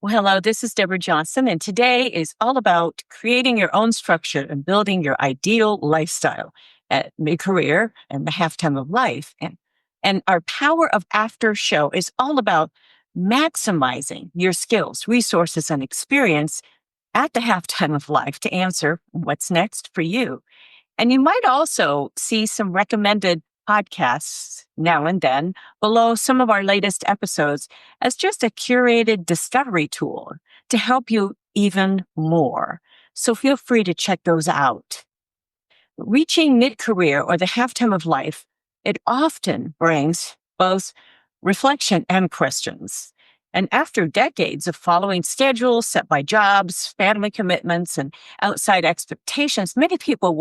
Well, hello, this is Deborah Johnson, and today is all about creating your own structure and building your ideal lifestyle at mid-career and the halftime of life. And our Power of After show is all about maximizing your skills, resources, and experience at the halftime of life to answer what's next for you. And you might also see some recommended podcasts now and then below some of our latest episodes as just a curated discovery tool to help you even more. So feel free to check those out. Reaching mid-career or the halftime of life, it often brings both reflection and questions. And after decades of following schedules set by jobs, family commitments, and outside expectations, many people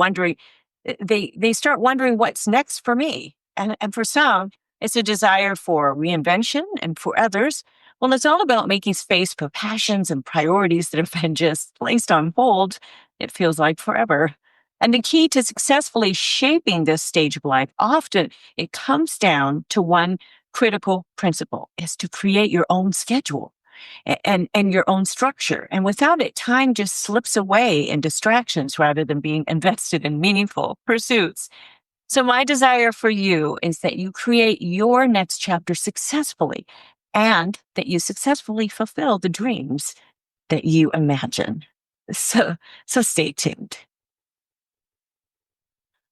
they start wondering what's next for me. And for some, it's a desire for reinvention, and for others, well, it's all about making space for passions and priorities that have been just placed on hold, it feels like forever. And the key to successfully shaping this stage of life, often it comes down to one critical principle, is to create your own schedule and your own structure. And without it, time just slips away in distractions rather than being invested in meaningful pursuits. So my desire for you is that you create your next chapter successfully and that you successfully fulfill the dreams that you imagine. So stay tuned.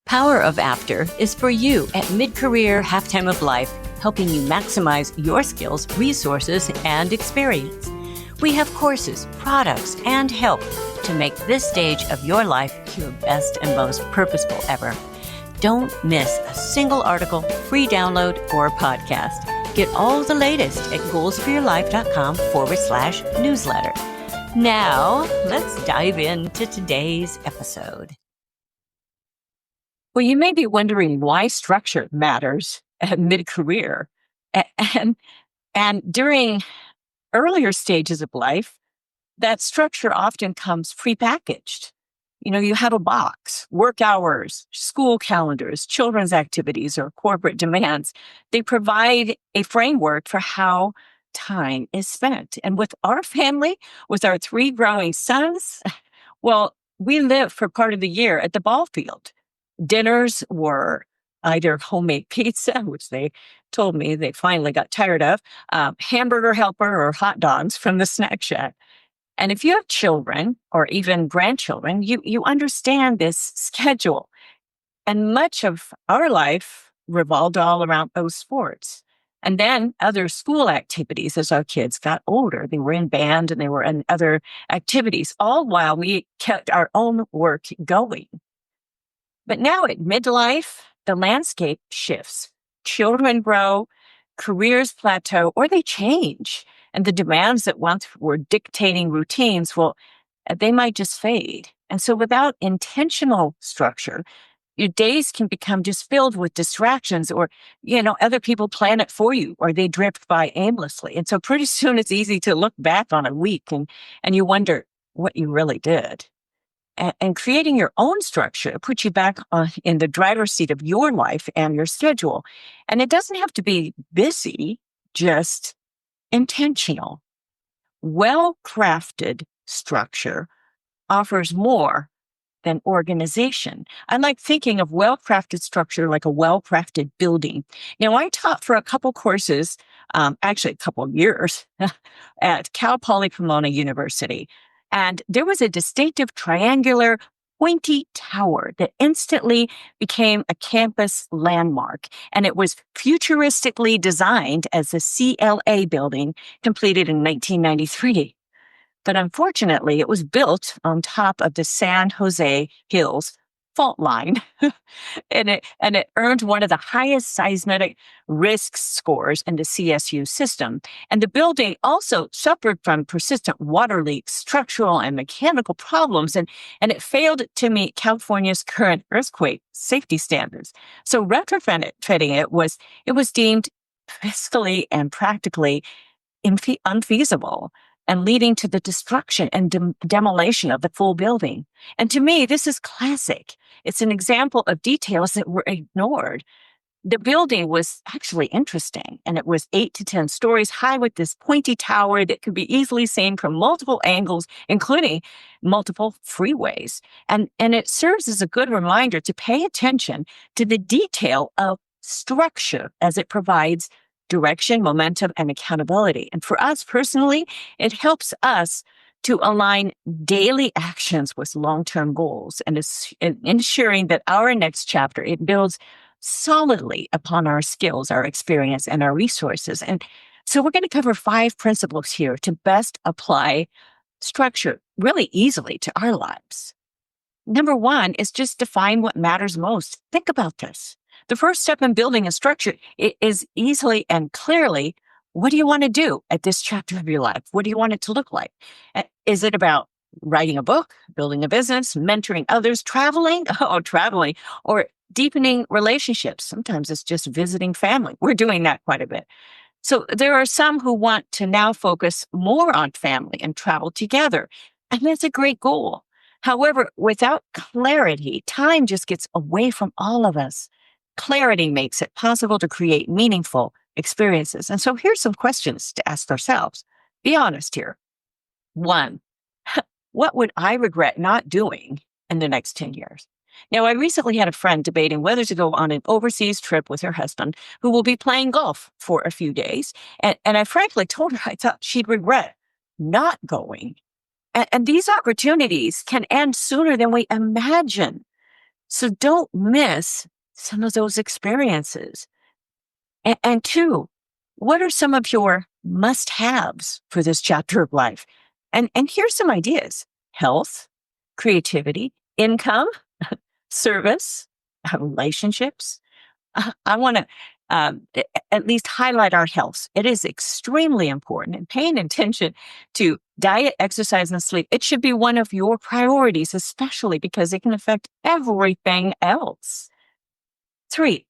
Power of After is for you at mid-career, halftime of life, helping you maximize your skills, resources, and experience. We have courses, products, and help to make this stage of your life your best and most purposeful ever. Don't miss a single article, free download, or podcast. Get all the latest at goalsforyourlife.com/newsletter. Now, let's dive into today's episode. Well, you may be wondering why structure matters at mid-career. And, and during earlier stages of life, that structure often comes prepackaged. You have a box, work hours, school calendars, children's activities, or corporate demands. They provide a framework for how time is spent. And with our family, with our 3 growing sons, well, we live for part of the year at the ball field. Dinners were either homemade pizza, which they told me they finally got tired of, hamburger helper, or hot dogs from the snack shack. And if you have children or even grandchildren, you understand this schedule. And much of our life revolved all around those sports. And then other school activities as our kids got older. They were in band and they were in other activities, all while we kept our own work going. But now at midlife, the landscape shifts. Children grow, careers plateau, or they change. And the demands that once were dictating routines, well, they might just fade. And so without intentional structure, your days can become just filled with distractions, or, other people plan it for you, or they drift by aimlessly. And so pretty soon it's easy to look back on a week and you wonder what you really did. And creating your own structure puts you back in the driver's seat of your life and your schedule. And it doesn't have to be busy, just intentional. Well-crafted structure offers more than organization. I like thinking of well-crafted structure like a well-crafted building. I taught for a couple courses, actually a couple years, at Cal Poly Pomona University. And there was a distinctive triangular pointy tower that instantly became a campus landmark. And it was futuristically designed as a CLA building completed in 1993. But unfortunately, it was built on top of the San Jose Hills fault line. and it earned one of the highest seismic risk scores in the CSU system. And the building also suffered from persistent water leaks, structural and mechanical problems, and it failed to meet California's current earthquake safety standards. So retrofitting it was deemed fiscally and practically unfeasible, and leading to the destruction and demolition of the full building. And to me, this is classic. It's an example of details that were ignored. The building was actually interesting, and it was 8 to 10 stories high with this pointy tower that could be easily seen from multiple angles, including multiple freeways. And it serves as a good reminder to pay attention to the detail of structure as it provides direction, momentum, and accountability. And for us personally, it helps us to align daily actions with long-term goals and ensuring that our next chapter, it builds solidly upon our skills, our experience, and our resources. And so we're going to cover 5 principles here to best apply structure really easily to our lives. Number 1 is just define what matters most. Think about this. The first step in building a structure is easily and clearly, what do you want to do at this chapter of your life? What do you want it to look like? Is it about writing a book, building a business, mentoring others, traveling? Oh, traveling, or deepening relationships. Sometimes it's just visiting family. We're doing that quite a bit. So there are some who want to now focus more on family and travel together. And that's a great goal. However, without clarity, time just gets away from all of us. Clarity makes it possible to create meaningful experiences. And so here's some questions to ask ourselves. Be honest here. 1, what would I regret not doing in the next 10 years? Now, I recently had a friend debating whether to go on an overseas trip with her husband, who will be playing golf for a few days. And I frankly told her I thought she'd regret not going. And these opportunities can end sooner than we imagine. So don't miss some of those experiences. And 2, what are some of your must-haves for this chapter of life? And here's some ideas: health, creativity, income, service, relationships. I want to at least highlight our health. It is extremely important, and paying attention to diet, exercise, and sleep. It should be one of your priorities, especially because it can affect everything else. 3,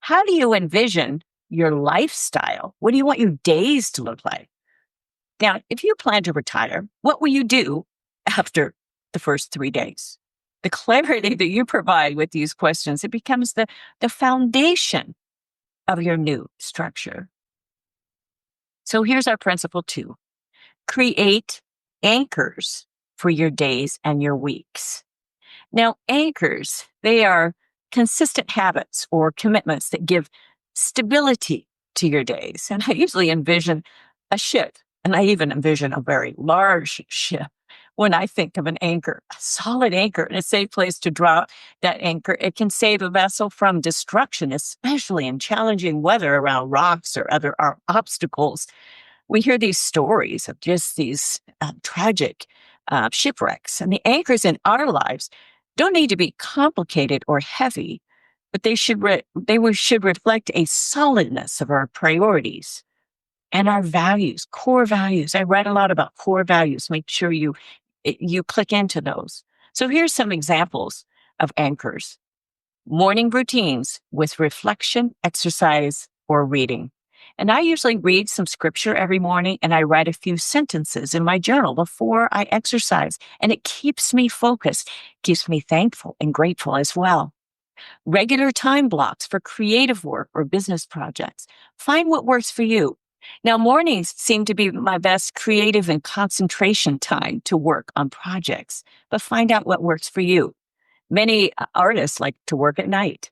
how do you envision your lifestyle? What do you want your days to look like? Now, if you plan to retire, what will you do after the first 3 days? The clarity that you provide with these questions, it becomes the foundation of your new structure. So here's our principle 2. Create anchors for your days and your weeks. Now, anchors, they are consistent habits or commitments that give stability to your days. And I usually envision a ship, and I even envision a very large ship when I think of an anchor, a solid anchor, and a safe place to drop that anchor. It can save a vessel from destruction, especially in challenging weather around rocks or other obstacles. We hear these stories of just these tragic shipwrecks, and the anchors in our lives don't need to be complicated or heavy, but they should reflect a solidness of our priorities and our values, core values. I read a lot about core values. Make sure you click into those. So here's some examples of anchors: morning routines with reflection, exercise, or reading. And I usually read some scripture every morning, and I write a few sentences in my journal before I exercise. And it keeps me focused, keeps me thankful and grateful as well. Regular time blocks for creative work or business projects. Find what works for you. Now, mornings seem to be my best creative and concentration time to work on projects, but find out what works for you. Many artists like to work at night.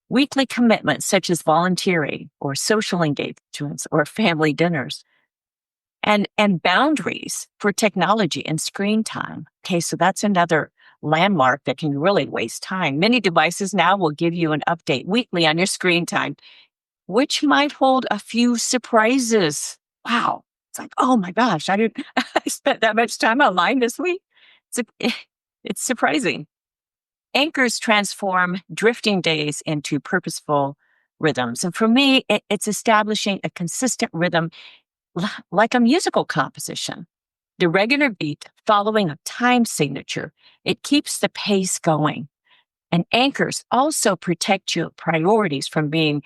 Weekly commitments such as volunteering or social engagements or family dinners. And boundaries for technology and screen time. Okay, so that's another landmark that can really waste time. Many devices now will give you an update weekly on your screen time, which might hold a few surprises. Wow. It's like, oh my gosh, I spent that much time online this week. It's surprising. Anchors transform drifting days into purposeful rhythms. And for me, it's establishing a consistent rhythm like a musical composition. The regular beat following a time signature, it keeps the pace going. And anchors also protect your priorities from being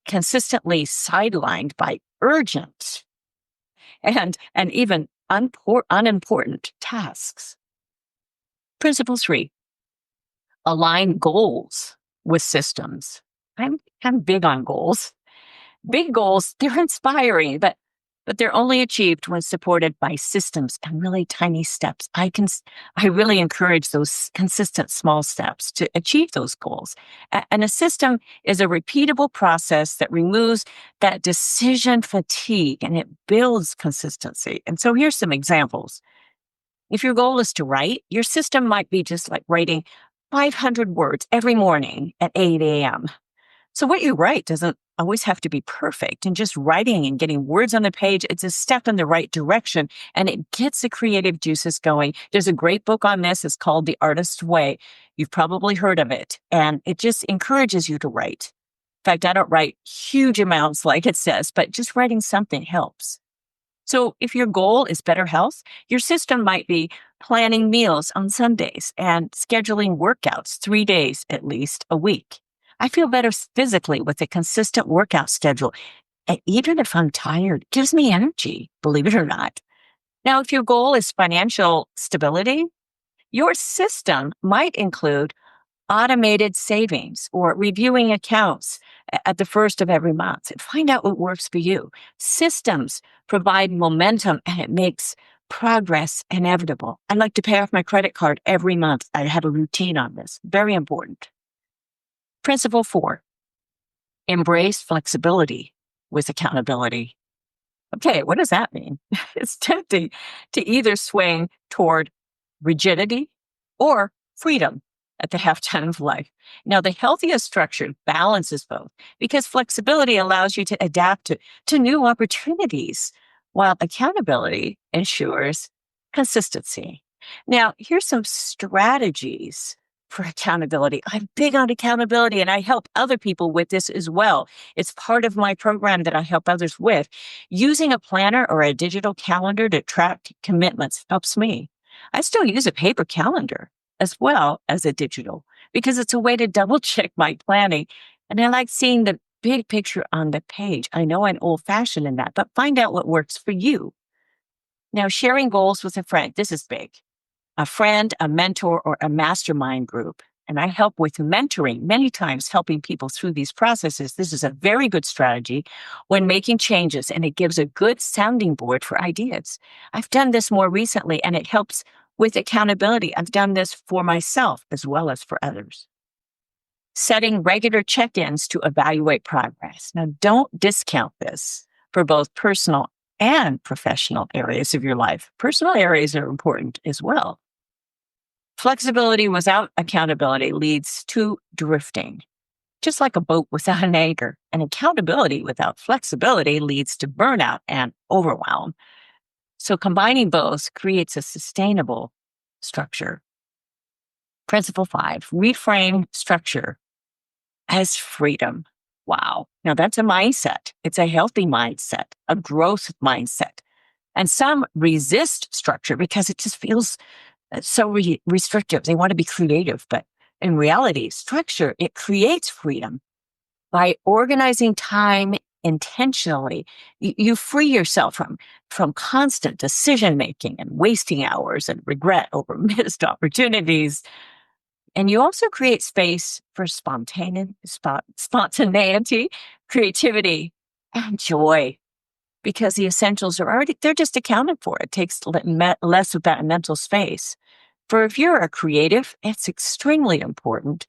consistently sidelined by urgent and even unimportant tasks. Principle 3, align goals with systems. I'm big on goals. Big goals, they're inspiring, but they're only achieved when supported by systems and really tiny steps. I really encourage those consistent small steps to achieve those goals. And a system is a repeatable process that removes that decision fatigue and it builds consistency. And so here's some examples. If your goal is to write, your system might be just like writing 500 words every morning at 8 a.m. So what you write doesn't always have to be perfect. And just writing and getting words on the page, it's a step in the right direction and it gets the creative juices going. There's a great book on this. It's called The Artist's Way. You've probably heard of it. And it just encourages you to write. In fact, I don't write huge amounts like it says, but just writing something helps. So if your goal is better health, your system might be planning meals on Sundays and scheduling workouts 3 days at least a week. I feel better physically with a consistent workout schedule. And even if I'm tired, it gives me energy, believe it or not. Now, if your goal is financial stability, your system might include automated savings or reviewing accounts at the first of every month and find out what works for you. Systems provide momentum and it makes progress inevitable. I like to pay off my credit card every month. I have a routine on this. Very important. Principle 4, embrace flexibility with accountability. Okay, what does that mean? It's tempting to either swing toward rigidity or freedom at the halftime of life. Now, the healthiest structure balances both because flexibility allows you to adapt to new opportunities, while accountability ensures consistency. Now, here's some strategies for accountability. I'm big on accountability and I help other people with this as well. It's part of my program that I help others with. Using a planner or a digital calendar to track commitments helps me. I still use a paper calendar as well as a digital because it's a way to double check my planning. And I like seeing the big picture on the page. I know I'm old fashioned in that, but find out what works for you. Now, sharing goals with a friend. This is big. A friend, a mentor, or a mastermind group. And I help with mentoring many times, helping people through these processes. This is a very good strategy when making changes, and it gives a good sounding board for ideas. I've done this more recently, and it helps with accountability. I've done this for myself as well as for others. Setting regular check-ins to evaluate progress. Now, don't discount this for both personal and professional areas of your life. Personal areas are important as well. Flexibility without accountability leads to drifting, just like a boat without an anchor. And accountability without flexibility leads to burnout and overwhelm. So combining both creates a sustainable structure. Principle 5, reframe structure as freedom. Wow. Now that's a mindset. It's a healthy mindset, a growth mindset. And some resist structure because it just feels so restrictive. They want to be creative, but in reality, structure, it creates freedom. By organizing time intentionally, you free yourself from constant decision making and wasting hours and regret over missed opportunities. And you also create space for spontaneity, creativity, and joy because the essentials are already, they're just accounted for. It takes less of that mental space. For if you're a creative, it's extremely important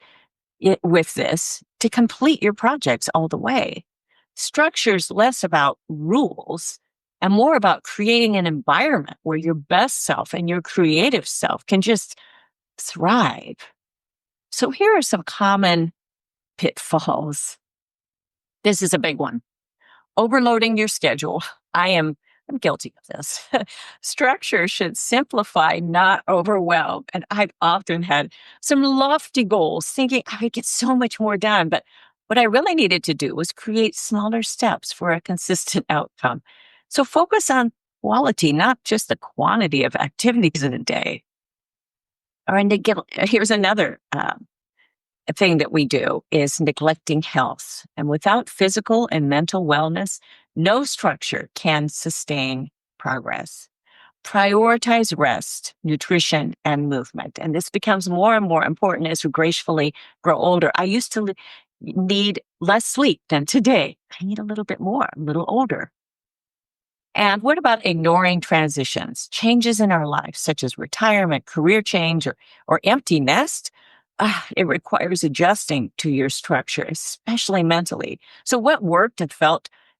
with this to complete your projects all the way. Structure's less about rules and more about creating an environment where your best self and your creative self can just thrive. So here are some common pitfalls. This is a big one. Overloading your schedule. I'm guilty of this. Structure should simplify, not overwhelm. And I've often had some lofty goals thinking I would get so much more done. But what I really needed to do was create smaller steps for a consistent outcome. So focus on quality, not just the quantity of activities in a day. Here's another thing that we do is neglecting health. And without physical and mental wellness, no structure can sustain progress. Prioritize rest, nutrition, and movement. And this becomes more and more important as we gracefully grow older. I used to need less sleep than today. I need a little bit more, a little older. And what about ignoring transitions, changes in our lives, such as retirement, career change, or empty nest? It requires adjusting to your structure, especially mentally. So what worked and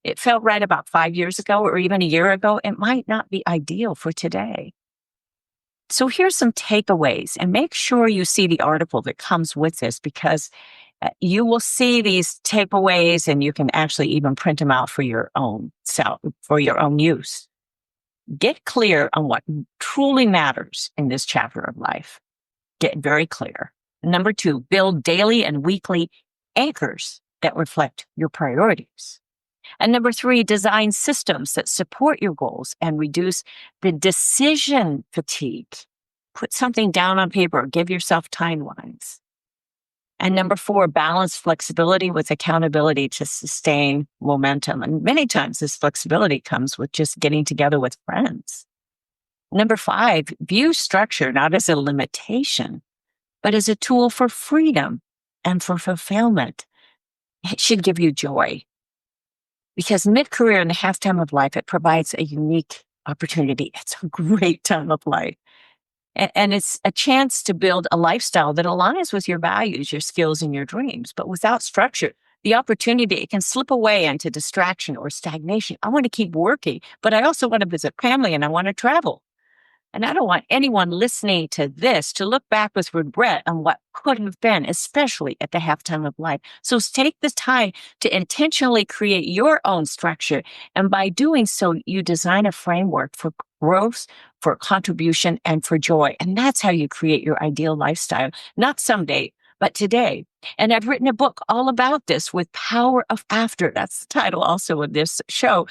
it felt right about 5 years ago or even a year ago, it might not be ideal for today. So here's some takeaways, and make sure you see the article that comes with this, because you will see these takeaways and you can actually even print them out for your own self, for your own use. Get clear on what truly matters in this chapter of life. Get very clear. Number 2, build daily and weekly anchors that reflect your priorities. And number 3, design systems that support your goals and reduce the decision fatigue. Put something down on paper, give yourself timelines. And number 4, balance flexibility with accountability to sustain momentum. And many times this flexibility comes with just getting together with friends. Number 5, view structure not as a limitation, but as a tool for freedom and for fulfillment. It should give you joy. Because mid-career and the halftime of life, it provides a unique opportunity. It's a great time of life. And it's a chance to build a lifestyle that aligns with your values, your skills, and your dreams. But without structure, the opportunity, it can slip away into distraction or stagnation. I want to keep working, but I also want to visit family and I want to travel. And I don't want anyone listening to this to look back with regret on what could have been, especially at the halftime of life. So take the time to intentionally create your own structure. And by doing so, you design a framework for growth, for contribution, and for joy. And that's how you create your ideal lifestyle, not someday, but today. And I've written a book all about this with Power of After. That's the title also of this show,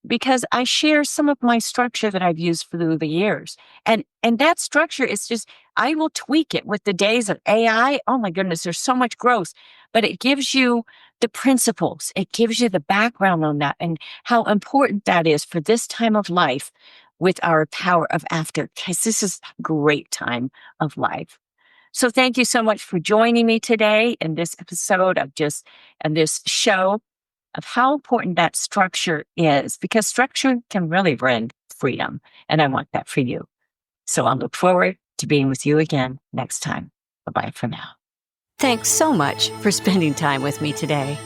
because I share some of my structure that I've used through the years. And that structure is just, I will tweak it with the days of AI. Oh my goodness, there's so much growth, but it gives you the principles. It gives you the background on that and how important that is for this time of life with our power of after, because this is a great time of life. So thank you so much for joining me today in this episode of and this show of how important that structure is, because structure can really bring freedom. And I want that for you. So I'll look forward to being with you again next time. Bye-bye for now. Thanks so much for spending time with me today.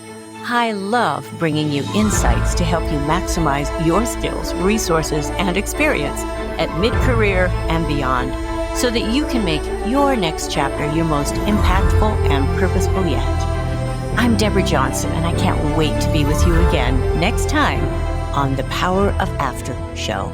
I love bringing you insights to help you maximize your skills, resources, and experience at mid-career and beyond, so that you can make your next chapter your most impactful and purposeful yet. I'm Deborah Johnson, and I can't wait to be with you again next time on the Power of After show.